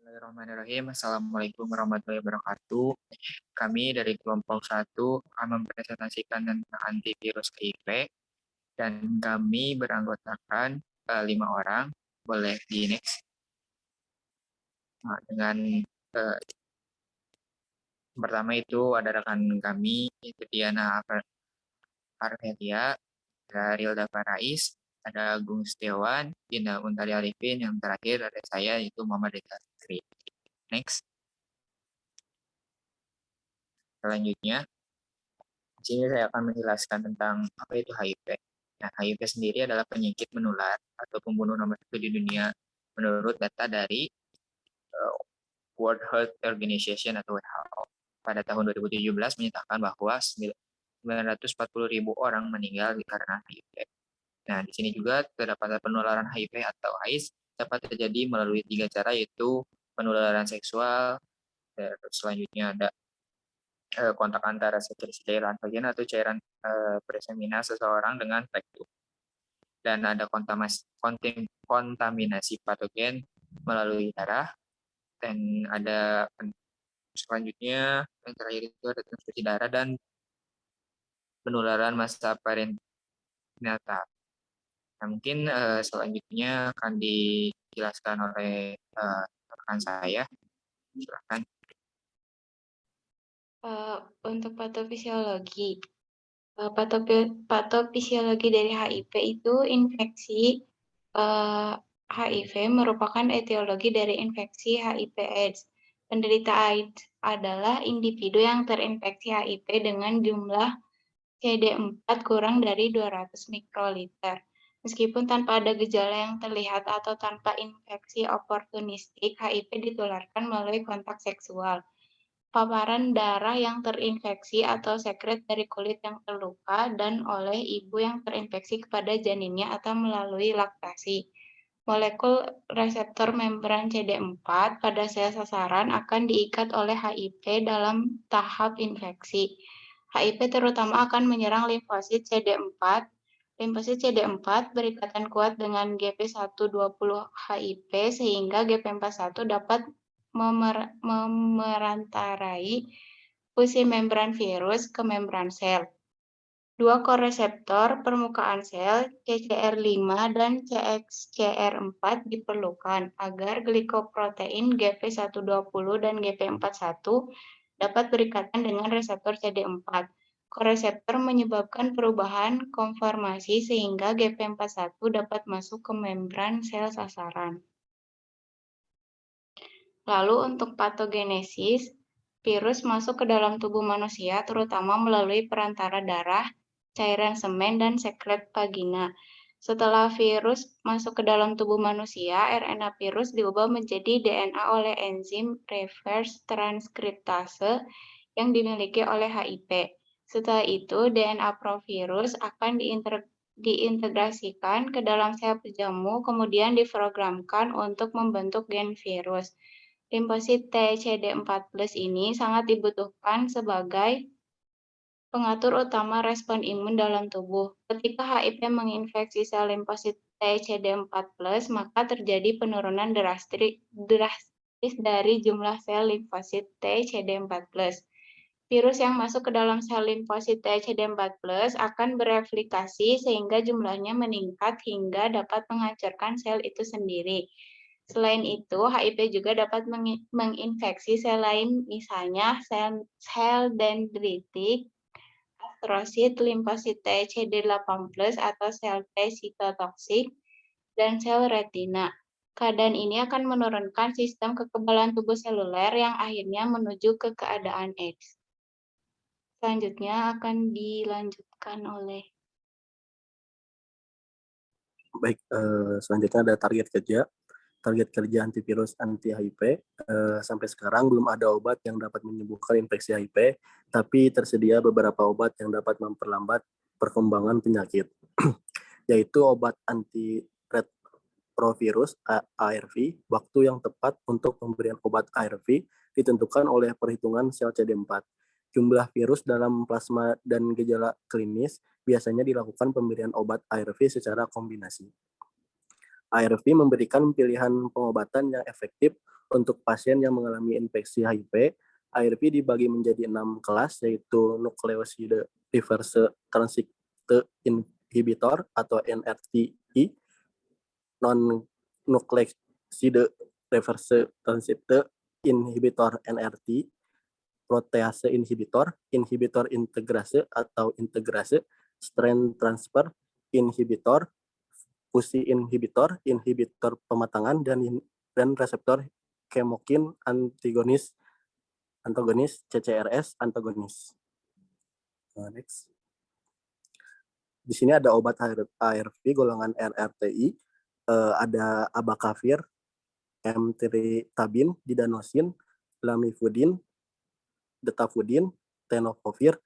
Bismillahirrahmanirrahim. Assalamualaikum warahmatullahi wabarakatuh. Kami dari kelompok 1 akan mempresentasikan tentang antivirus HIV dan kami beranggotakan 5 orang. Boleh di next. Nah, dengan pertama itu ada rekan kami, itu Diana Arvelia, ada Rilda Farais, ada Agung Setiawan, Dina Untari Arifin, yang terakhir ada saya, yaitu Muhammad Reza Fikri. Next. Selanjutnya, di sini saya akan menjelaskan tentang apa itu HIV. Nah, HIV sendiri adalah penyakit menular atau pembunuh nomor 1 di dunia menurut data dari World Health Organization atau WHO. Pada tahun 2017 menyatakan bahwa 940.000 orang meninggal karena HIV. Nah, di sini juga terdapat penularan HIV atau AIDS dapat terjadi melalui 3 cara, yaitu penularan seksual, selanjutnya ada kontak antara sekresi cairan vagina atau cairan presemina seseorang dengan rektum. Dan ada kontaminasi patogen melalui darah. Dan ada selanjutnya yang terakhir itu ada transfusi darah dan penularan masa perinatal. Nah, mungkin selanjutnya akan dijelaskan oleh rekan saya. Silakan. Untuk patofisiologi. Patofisiologi dari HIV itu infeksi HIV merupakan etiologi dari infeksi HIV/AIDS. Penderita AIDS adalah individu yang terinfeksi HIV dengan jumlah CD4 kurang dari 200 mikroliter. Meskipun tanpa ada gejala yang terlihat atau tanpa infeksi oportunistik, HIV ditularkan melalui kontak seksual, paparan darah yang terinfeksi atau sekret dari kulit yang terluka, dan oleh ibu yang terinfeksi kepada janinnya atau melalui laktasi. Molekul reseptor membran CD4 pada sel sasaran akan diikat oleh HIV dalam tahap infeksi. HIV terutama akan menyerang limfosit CD4. Limfosit CD4 berikatan kuat dengan GP120 HIV sehingga GP41 dapat memerantarai fungsi membran virus ke membran sel. Dua koreseptor permukaan sel, CCR5 dan CXCR4 diperlukan agar glikoprotein GP120 dan GP41 dapat berikatan dengan reseptor CD4. Koreseptor menyebabkan perubahan konformasi sehingga GP41 dapat masuk ke membran sel sasaran. Lalu untuk patogenesis, virus masuk ke dalam tubuh manusia terutama melalui perantara darah, cairan semen, dan sekret vagina. Setelah virus masuk ke dalam tubuh manusia, RNA virus diubah menjadi DNA oleh enzim reverse transkriptase yang dimiliki oleh HIV. Setelah itu, DNA provirus akan diintegrasikan ke dalam sel pejamu, kemudian diprogramkan untuk membentuk gen virus. Limfosit T CD4+ ini sangat dibutuhkan sebagai pengatur utama respon imun dalam tubuh. Ketika HIV menginfeksi sel limfosit T CD4+, maka terjadi penurunan drastis dari jumlah sel limfosit T CD4+. Virus yang masuk ke dalam sel limfosit T CD4+ akan bereplikasi sehingga jumlahnya meningkat hingga dapat menghancurkan sel itu sendiri. Selain itu, HIV juga dapat menginfeksi sel lain, misalnya sel dendritik, astrosit, limfosit T CD8+ atau sel T sitotoksik, dan sel retina. Keadaan ini akan menurunkan sistem kekebalan tubuh seluler yang akhirnya menuju ke keadaan AIDS. Selanjutnya akan dilanjutkan oleh. Baik, selanjutnya ada target kerja antivirus anti-HIV. Sampai sekarang belum ada obat yang dapat menyembuhkan infeksi HIV, tapi tersedia beberapa obat yang dapat memperlambat perkembangan penyakit, yaitu obat antiretrovirus ARV. Waktu yang tepat untuk pemberian obat ARV ditentukan oleh perhitungan sel CD4. Jumlah virus dalam plasma dan gejala klinis biasanya dilakukan pemberian obat ARV secara kombinasi. ARV memberikan pilihan pengobatan yang efektif Untuk pasien yang mengalami infeksi HIV, ARV dibagi menjadi 6 kelas, yaitu nukleoside reverse transit inhibitor atau NRTI, non-nucleoside reverse transit inhibitor NRT, protease inhibitor, inhibitor integrase atau integrase, strand transfer inhibitor, fusi inhibitor, inhibitor pematangan, dan reseptor chemokin antagonis CCRS antagonis. Next. Di sini ada obat ARV golongan NRTI, ada abacavir, emtricitabine, didanosin, lamivudin, detafudin, tenofovir,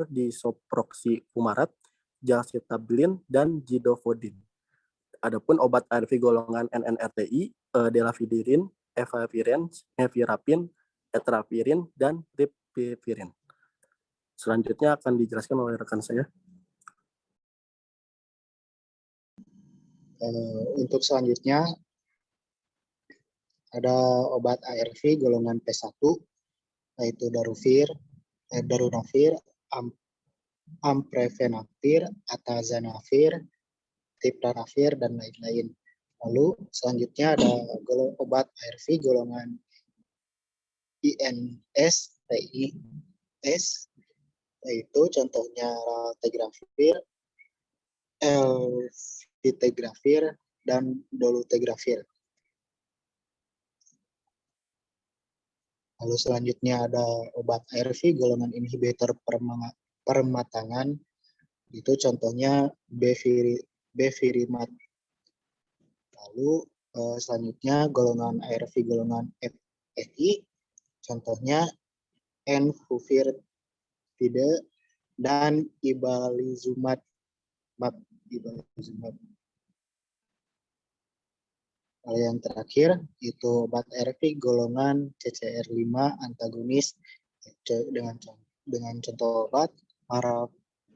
disoproxil-fumarat, jalcitabine, dan zidofudin. Adapun obat ARV golongan NNRTI, delafidirin, efavirenz, nevirapin, etravirin, dan ripivirin. Selanjutnya akan dijelaskan oleh rekan saya. Untuk selanjutnya ada obat ARV golongan P1, yaitu darunavir, amprevenavir, atazanavir, tipranavir, dan lain-lain. Lalu selanjutnya ada obat ARV golongan INS, TIS, yaitu contohnya raltegravir, elvitegravir, dan dolutegravir. Lalu selanjutnya ada obat ARV golongan inhibitor permatangan, itu contohnya bevirimat. Lalu selanjutnya golongan ARV golongan FI, contohnya enfuvirtide dan ibalizumab. Lalu yang terakhir itu obat ARV golongan CCR5 antagonis dengan contoh obat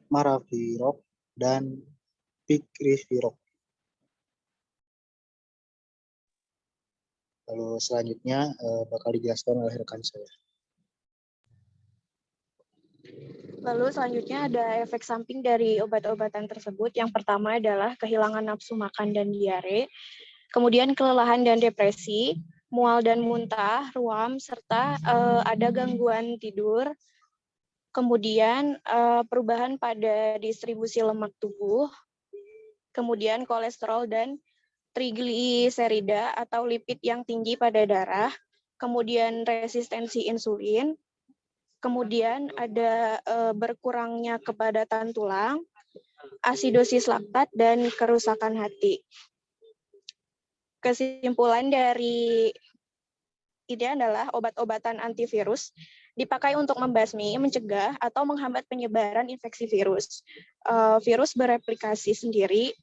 maraviroc dan pikriviroc. Lalu selanjutnya bakal dijelaskan oleh rekan saya. Lalu selanjutnya ada efek samping dari obat-obatan tersebut. Yang pertama adalah kehilangan nafsu makan dan diare, kemudian kelelahan dan depresi, mual dan muntah, ruam, serta ada gangguan tidur, kemudian perubahan pada distribusi lemak tubuh, kemudian kolesterol dan trigliserida atau lipid yang tinggi pada darah, kemudian resistensi insulin, kemudian ada berkurangnya kepadatan tulang, asidosis laktat, dan kerusakan hati. Kesimpulan dari ini adalah obat-obatan antivirus dipakai untuk membasmi, mencegah, atau menghambat penyebaran infeksi virus. Virus bereplikasi sendiri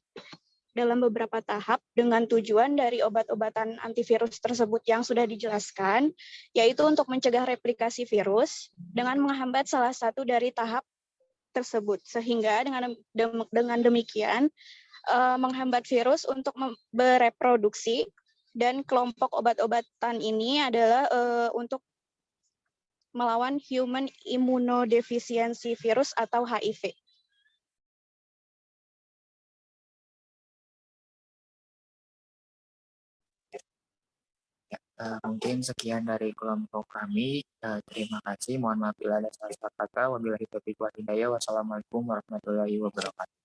dalam beberapa tahap dengan tujuan dari obat-obatan antivirus tersebut yang sudah dijelaskan, yaitu untuk mencegah replikasi virus dengan menghambat salah satu dari tahap tersebut. Sehingga dengan demikian menghambat virus untuk bereproduksi, dan kelompok obat-obatan ini adalah untuk melawan human immunodeficiency virus atau HIV. Mungkin sekian dari kelompok kami. Terima kasih. Mohon maaf bila ada salah kata. Wabillahi taufiq wal hidayah. Wassalamualaikum warahmatullahi wabarakatuh.